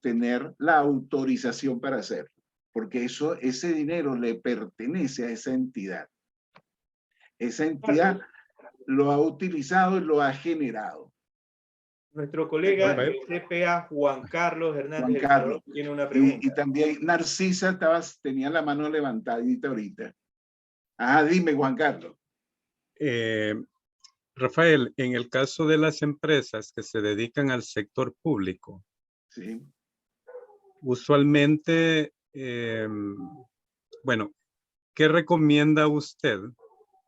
S1: tener la autorización para hacerlo, porque ese dinero le pertenece a esa entidad. Esa entidad
S2: Carlos,
S1: lo ha utilizado y lo ha generado.
S2: nuestro
S1: ¿De
S2: colega
S1: acuerdo?
S2: del CPA, Juan Carlos Hernández
S1: Juan
S2: del Salvador,
S1: Carlos.
S2: tiene una
S1: Y
S2: pregunta.
S1: también Narcisa tenía la mano levantadita ahorita. Ah, dime, Juan Carlos.
S3: Eh, Rafael, en el caso de las empresas que se dedican al sector público,
S1: Sí.
S3: usualmente, bueno, ¿qué recomienda usted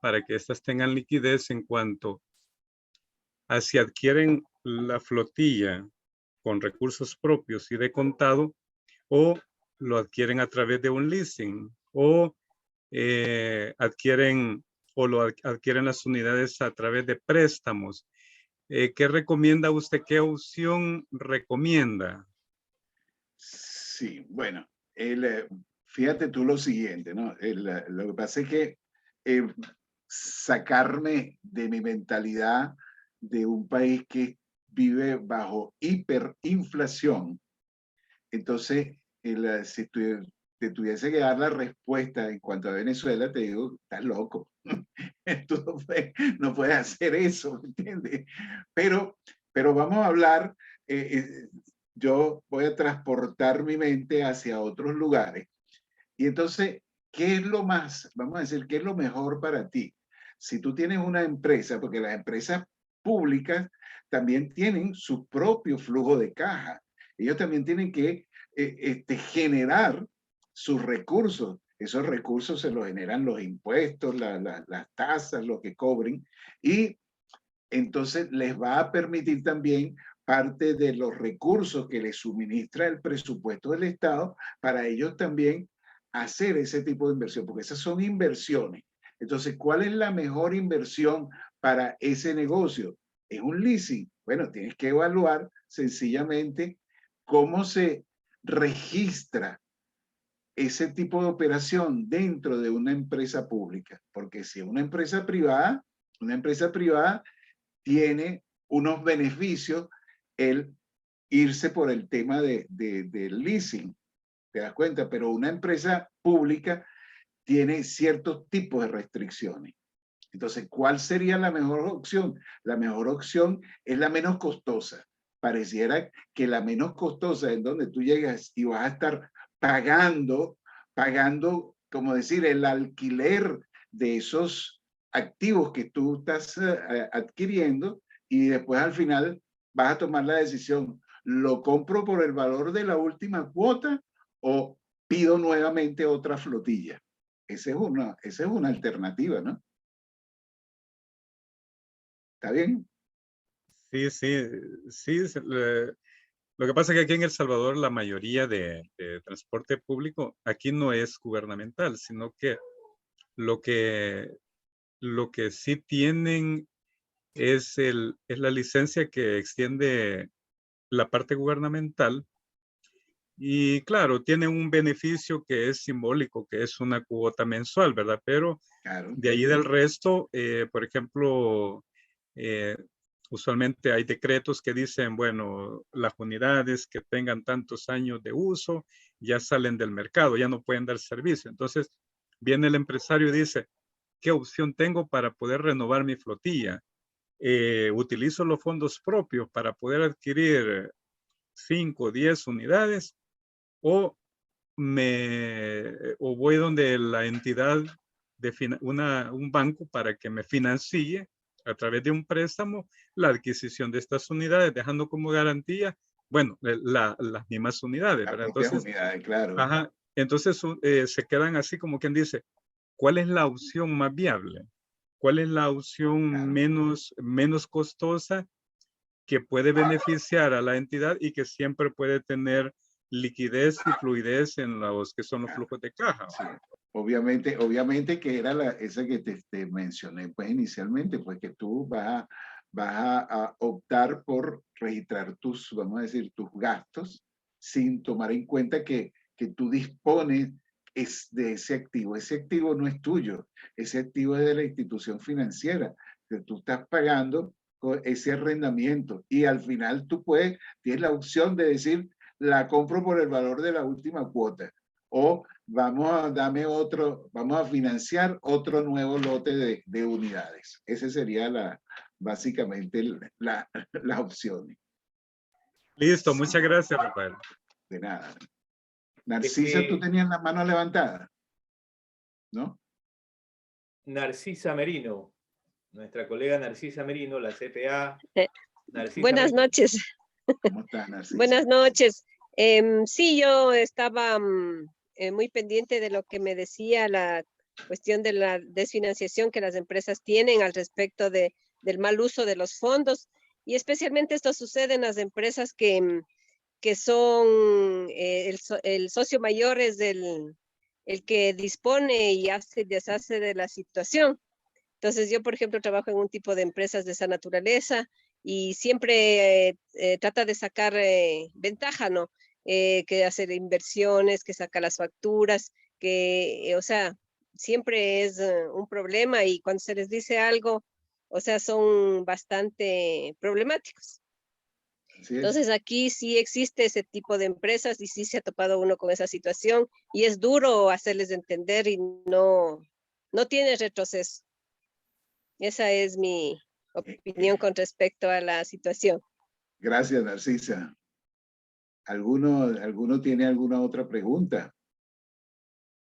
S3: para que éstas tengan liquidez en cuanto a si adquieren la flotilla con recursos propios y de contado o lo adquieren a través de un leasing o adquieren las unidades a través de préstamos? ¿Qué recomienda usted? ¿Qué opción recomienda?
S1: Sí, bueno, fíjate tú lo siguiente, ¿no? Lo que pasa es que eh, sacarme de mi mentalidad de un país que vive bajo hiperinflación, entonces, si te tuviese que dar la respuesta en cuanto a Venezuela, te digo, estás loco. Tú no puedes hacer eso, ¿me entiendes? Pero vamos a hablar, yo voy a transportar mi mente hacia otros lugares. Y entonces, ¿qué es lo más, vamos a decir, qué es lo mejor para ti? Si tú tienes una empresa, porque las empresas públicas también tienen su propio flujo de caja. Ellos también tienen que generar sus recursos. Esos recursos se los generan los impuestos, las tasas, lo que cobren. Y entonces les va a permitir también parte de los recursos que les suministra el presupuesto del Estado para ellos también hacer ese tipo de inversión, porque esas son inversiones. Entonces, ¿cuál es la mejor inversión para ese negocio? Es un leasing. Bueno, tienes que evaluar sencillamente cómo se registra ese tipo de operación dentro de una empresa pública, porque si es una empresa privada tiene unos beneficios el irse por el tema del leasing, ¿te das cuenta? Pero una empresa pública tiene ciertos tipos de restricciones. Entonces, ¿cuál sería la mejor opción? La mejor opción es la menos costosa. Pareciera que la menos costosa es donde tú llegas y vas a estar pagando, como decir, el alquiler de esos activos que tú estás adquiriendo, y después al final vas a tomar la decisión, ¿lo compro por el valor de la última cuota o pido nuevamente otra flotilla? Esa es una alternativa, ¿no? ¿Está bien?
S3: Sí, sí, sí. Lo que pasa es que aquí en El Salvador la mayoría de transporte público aquí no es gubernamental, sino que lo que, lo que sí tienen es la licencia que extiende la parte gubernamental. Y claro, tiene un beneficio que es simbólico, que es una cuota mensual, ¿verdad? Pero
S1: Claro.
S3: de ahí del resto, por ejemplo, usualmente hay decretos que dicen, bueno, las unidades que tengan tantos años de uso ya salen del mercado, ya no pueden dar servicio. Entonces, viene el empresario y dice, ¿qué opción tengo para poder renovar mi flotilla? Utilizo los fondos propios para poder adquirir 5 o 10 unidades o o voy donde la entidad de un banco para que me financie a través de un préstamo la adquisición de estas unidades, dejando como garantía, bueno, las mismas unidades,
S1: Las
S3: ¿verdad?
S1: propias
S3: Entonces,
S1: unidades, claro.
S3: ajá, entonces se quedan así como quien dice, ¿cuál es la opción más viable? ¿Cuál es la opción
S1: Claro.
S3: menos costosa que puede beneficiar a la entidad y que siempre puede tener liquidez y fluidez en los que son los flujos de caja?
S1: Sí. Obviamente que era esa que te mencioné pues inicialmente, pues que tú vas a optar por registrar vamos a decir, tus gastos sin tomar en cuenta que tú dispones de ese activo. Ese activo no es tuyo, ese activo es de la institución financiera, que tú estás pagando ese arrendamiento y al final tienes la opción de decir, la compro por el valor de la última cuota o vamos a financiar otro nuevo lote de unidades. Ese sería básicamente las opciones.
S3: Listo, muchas gracias, Rafael.
S1: De nada. Narcisa, tú tenías la mano levantada, ¿no?
S2: Narcisa Merino, nuestra colega Narcisa Merino, la CPA.
S4: Buenas
S2: Merino.
S4: noches.
S1: ¿Cómo estás, Narcisa?
S4: Buenas noches. Sí, yo estaba muy pendiente de lo que me decía la cuestión de la desfinanciación que las empresas tienen al respecto del mal uso de los fondos, y especialmente esto sucede en las empresas que son el socio mayor es el que dispone y hace y deshace de la situación. Entonces yo, por ejemplo, trabajo en un tipo de empresas de esa naturaleza y siempre trata de sacar ventaja, ¿no? Que hacer inversiones, que saca las facturas, o sea, siempre es un problema, y cuando se les dice algo, o sea, son bastante problemáticos.
S1: Así es.
S4: Entonces aquí sí existe ese tipo de empresas y sí se ha topado uno con esa situación y es duro hacerles entender y no tiene retroceso. Esa es mi opinión con respecto a la situación.
S1: Gracias, Narcisa. ¿Alguno tiene alguna otra pregunta?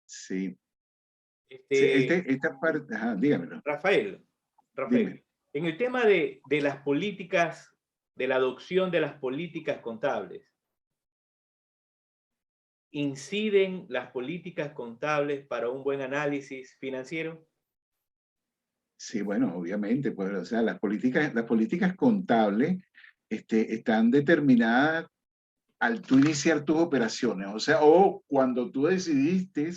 S1: Sí. Sí, esta parte, ajá, dígamelo.
S2: Rafael,
S1: Dime.
S2: en el tema de las políticas, de la adopción de las políticas contables, ¿inciden las políticas contables para un buen análisis financiero?
S1: Sí, bueno, obviamente, pues, o sea, las políticas contables están determinadas al tú iniciar tus operaciones, o sea, o cuando tú decidiste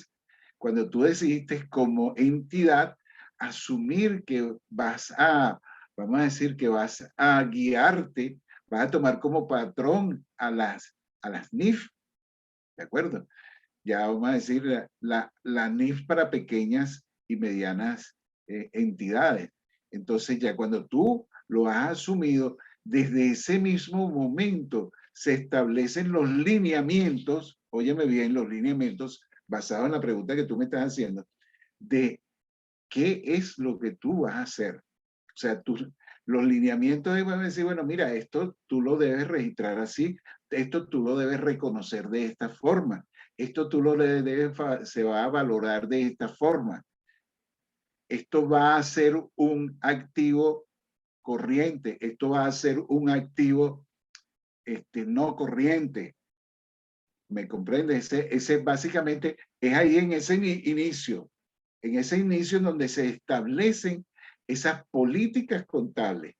S1: como entidad asumir que vamos a decir que vas a guiarte, vas a tomar como patrón a las NIF, ¿de acuerdo? Ya vamos a decir la NIF para pequeñas y medianas entidades. Entonces ya cuando tú lo has asumido, desde ese mismo momento se establecen los lineamientos, óyeme bien, los lineamientos basados en la pregunta que tú me estás haciendo, de qué es lo que tú vas a hacer. O sea, los lineamientos van a decir, bueno, mira, esto tú lo debes registrar así, esto tú lo debes reconocer de esta forma, esto tú lo debes, se va a valorar de esta forma. Esto va a ser un activo corriente, esto va a ser un activo no corriente. ¿Me comprendes? Ese básicamente es ahí en ese inicio en donde se establecen esas políticas contables.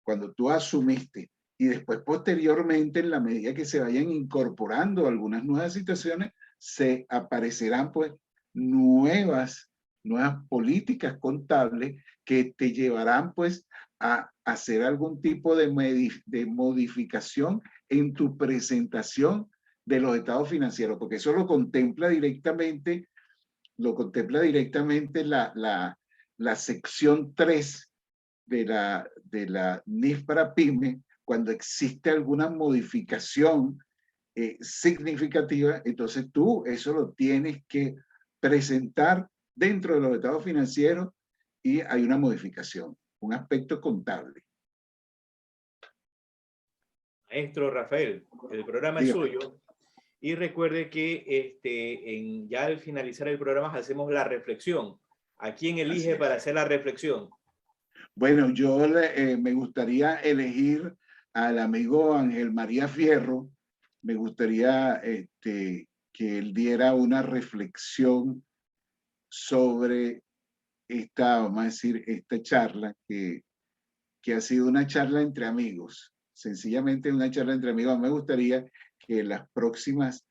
S1: Cuando tú asumiste y después posteriormente, en la medida que se vayan incorporando algunas nuevas situaciones, se aparecerán pues nuevas políticas contables que te llevarán pues a hacer algún tipo de modificación en tu presentación de los estados financieros, porque eso lo contempla directamente la sección 3 de la NIF para PYME. Cuando existe alguna modificación significativa, entonces tú eso lo tienes que presentar dentro de los estados financieros y hay una modificación, un aspecto contable.
S2: Maestro Rafael, el programa es
S1: Dígame.
S2: suyo y recuerde que ya al finalizar el programa hacemos la reflexión. ¿A quién elige para hacer la reflexión?
S1: Bueno, yo me gustaría elegir al amigo Ángel María Fierro. Me gustaría que él diera una reflexión sobre vamos a decir, esta charla que ha sido una charla entre amigos. Sencillamente una charla entre amigos. Me gustaría que los próximos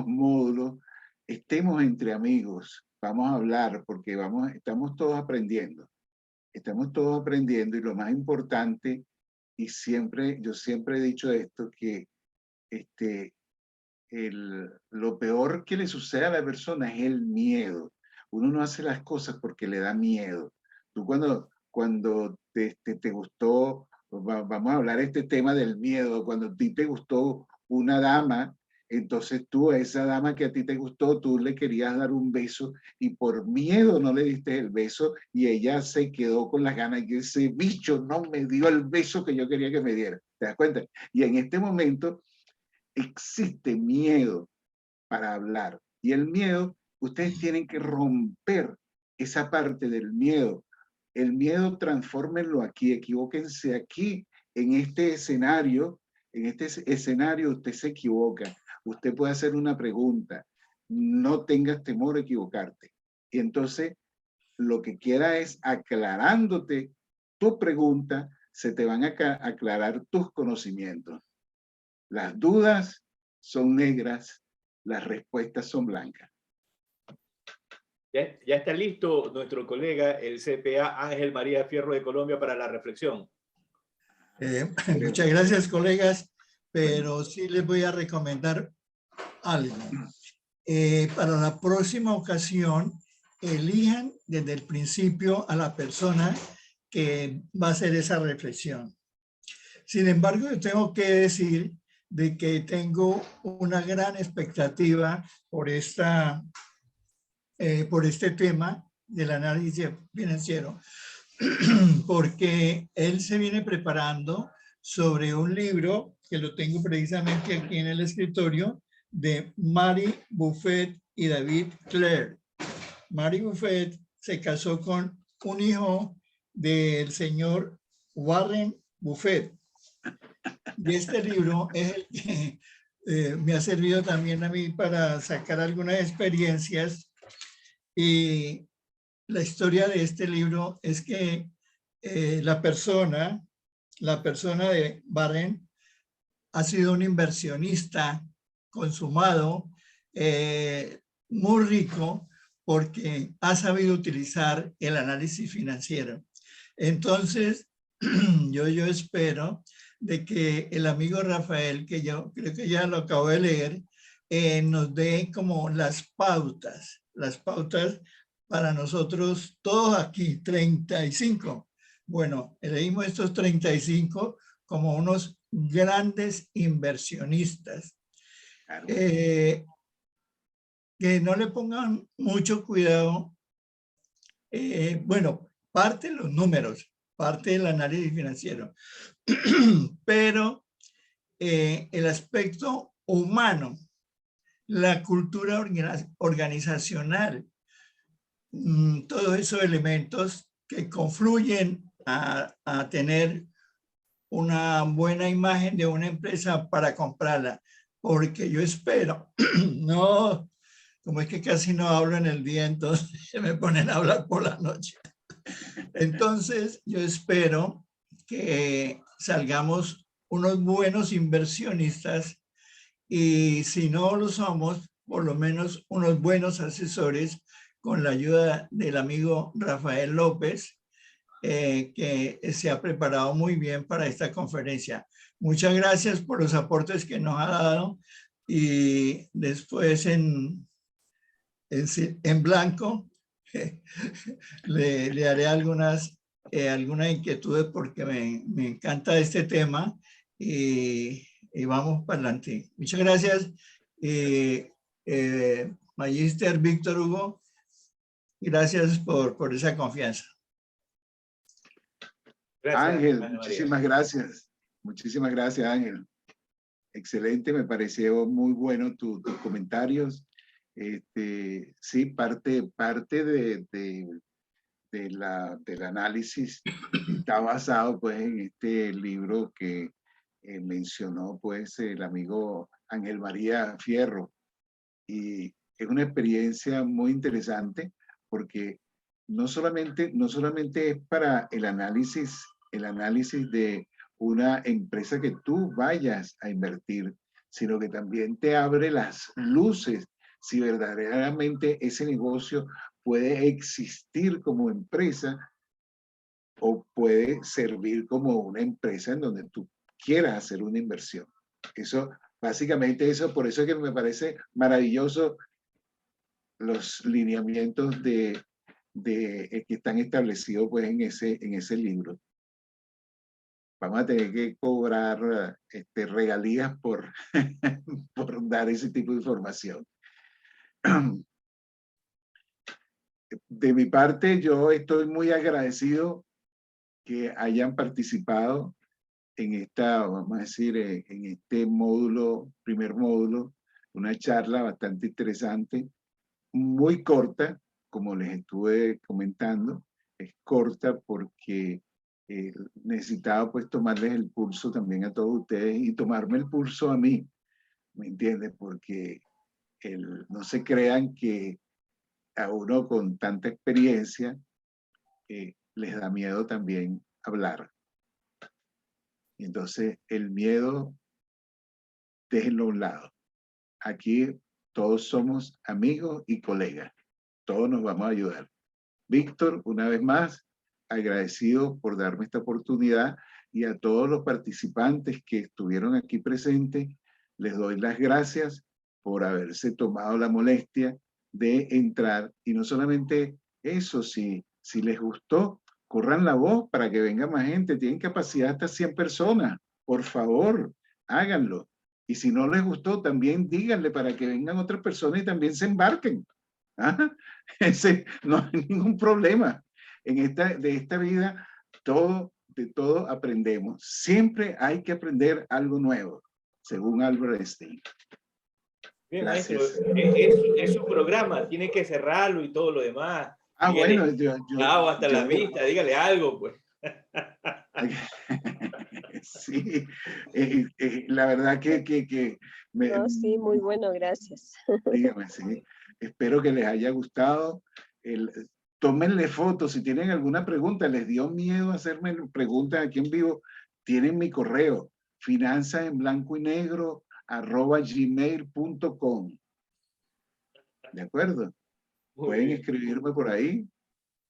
S1: módulos estemos entre amigos. Vamos a hablar porque estamos todos aprendiendo. Estamos todos aprendiendo y lo más importante, y yo siempre he dicho esto, que lo peor que le sucede a la persona es el miedo. Uno no hace las cosas porque le da miedo. Tú cuando te gustó, vamos a hablar este tema del miedo, cuando a ti te gustó una dama, entonces tú a esa dama que a ti te gustó, tú le querías dar un beso y por miedo no le diste el beso y ella se quedó con las ganas que ese bicho no me dio el beso que yo quería que me diera. ¿Te das cuenta? Y en este momento existe miedo para hablar. Y el miedo, ustedes tienen que romper esa parte del miedo. El miedo, transfórmenlo aquí, equivóquense aquí, en este escenario. En este escenario usted se equivoca. Usted puede hacer una pregunta. No tengas temor a equivocarte. Y entonces, lo que queda es aclarándote tu pregunta, se te van a aclarar tus conocimientos. Las dudas son negras, las respuestas son blancas.
S2: Ya está listo nuestro colega, el CPA Ángel María Fierro de Colombia, para la reflexión.
S5: Muchas gracias, colegas, pero sí les voy a recomendar algo. Para la próxima ocasión, elijan desde el principio a la persona que va a hacer esa reflexión. Sin embargo, yo tengo que decir de que tengo una gran expectativa por este tema del análisis financiero, porque él se viene preparando sobre un libro que lo tengo precisamente aquí en el escritorio, de Mary Buffett y David Clare. Mary Buffett se casó con un hijo del señor Warren Buffett. Y este libro es el que me ha servido también a mí para sacar algunas experiencias. Y la historia de este libro es que la persona de Warren ha sido un inversionista consumado, muy rico, porque ha sabido utilizar el análisis financiero. Entonces, yo espero de que el amigo Rafael, que yo creo que ya lo acabo de leer, nos dé como las pautas para nosotros todos aquí, 35. Bueno, elegimos estos 35 como unos grandes inversionistas.
S1: Claro.
S5: Que no le pongan mucho cuidado. Bueno, parte de los números, parte del análisis financiero, pero el aspecto humano, la cultura organizacional, todos esos elementos que confluyen a tener una buena imagen de una empresa para comprarla, porque yo espero, no, como es que casi no hablo en el día, entonces me ponen a hablar por la noche. Entonces yo espero que salgamos unos buenos inversionistas y si no lo somos, por lo menos unos buenos asesores con la ayuda del amigo Rafael López, que se ha preparado muy bien para esta conferencia. Muchas gracias por los aportes que nos ha dado y después en blanco le haré algunas inquietudes porque me encanta este tema y vamos para adelante. Muchas gracias. Magíster Víctor Hugo, gracias por esa confianza.
S2: Gracias,
S1: Ángel,
S2: María.
S1: muchísimas gracias. Muchísimas gracias, Ángel. Excelente, me pareció muy bueno tus comentarios. Sí, parte del análisis está basado pues en este libro que mencionó pues el amigo Ángel María Fierro. Y es una experiencia muy interesante porque no solamente es para el análisis de una empresa que tú vayas a invertir, sino que también te abre las luces si verdaderamente ese negocio puede existir como empresa o puede servir como una empresa en donde tú quieras hacer una inversión. Eso, básicamente eso, por eso es que me parece maravilloso los lineamientos que están establecidos pues en ese libro. Vamos a tener que cobrar regalías por, por dar ese tipo de información. De mi parte, yo estoy muy agradecido que hayan participado en esta, vamos a decir, en este módulo, primer módulo, una charla bastante interesante, muy corta, como les estuve comentando, es corta porque necesitaba pues tomarles el pulso también a todos ustedes y tomarme el pulso a mí, ¿me entiendes? Porque no se crean que a uno con tanta experiencia les da miedo también hablar. Y entonces el miedo, déjenlo a un lado. Aquí todos somos amigos y colegas. Todos nos vamos a ayudar. Víctor, una vez más, agradecido por darme esta oportunidad y a todos los participantes que estuvieron aquí presentes, les doy las gracias por haberse tomado la molestia de entrar. Y no solamente eso, si les gustó, corran la voz para que venga más gente. Tienen capacidad hasta 100 personas. por favor, háganlo. Y si no les gustó, también díganle para que vengan otras personas y también se embarquen. ¿Ah? No hay ningún problema. De esta vida, de todo aprendemos. Siempre hay que aprender algo nuevo, según Albert Einstein.
S2: Bien,
S1: Gracias.
S2: maestro. Es su programa, tiene que cerrarlo y todo lo demás.
S1: Ah,
S2: Dígale,
S1: bueno,
S2: chao, hasta la vista, dígale algo, pues.
S1: Sí, la verdad que
S4: No, sí, muy bueno, gracias.
S1: dígame, sí. Espero que les haya gustado. Tómenle fotos. Si tienen alguna pregunta, les dio miedo hacerme preguntas aquí en vivo, tienen mi correo, finanzasenblancoynegro@gmail.com. ¿De acuerdo?
S2: Muy
S1: Pueden
S2: bien.
S1: escribirme por ahí.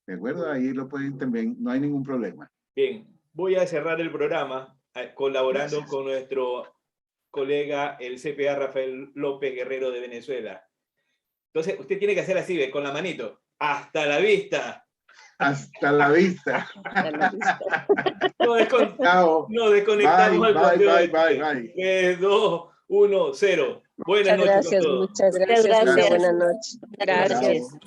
S1: ¿De acuerdo? Ahí lo pueden también, no hay ningún problema.
S2: Bien, voy a cerrar el programa colaborando
S1: Gracias.
S2: con nuestro colega, el CPA Rafael López Guerrero de Venezuela. Entonces, usted tiene que hacer así, ¿ve? Con la manito. ¡Hasta la vista!
S1: Hasta la vista.
S4: Hasta la vista.
S1: Chao.
S2: Nos desconectamos
S1: Bye,
S2: al conteo
S1: bye,
S2: de
S1: bye,
S2: 3, 2, 1, 0. Buenas
S4: Muchas
S2: noches con
S4: gracias,
S2: todos.
S4: muchas gracias. Una
S1: Gracias.
S4: buena noche. Gracias.
S1: Chao.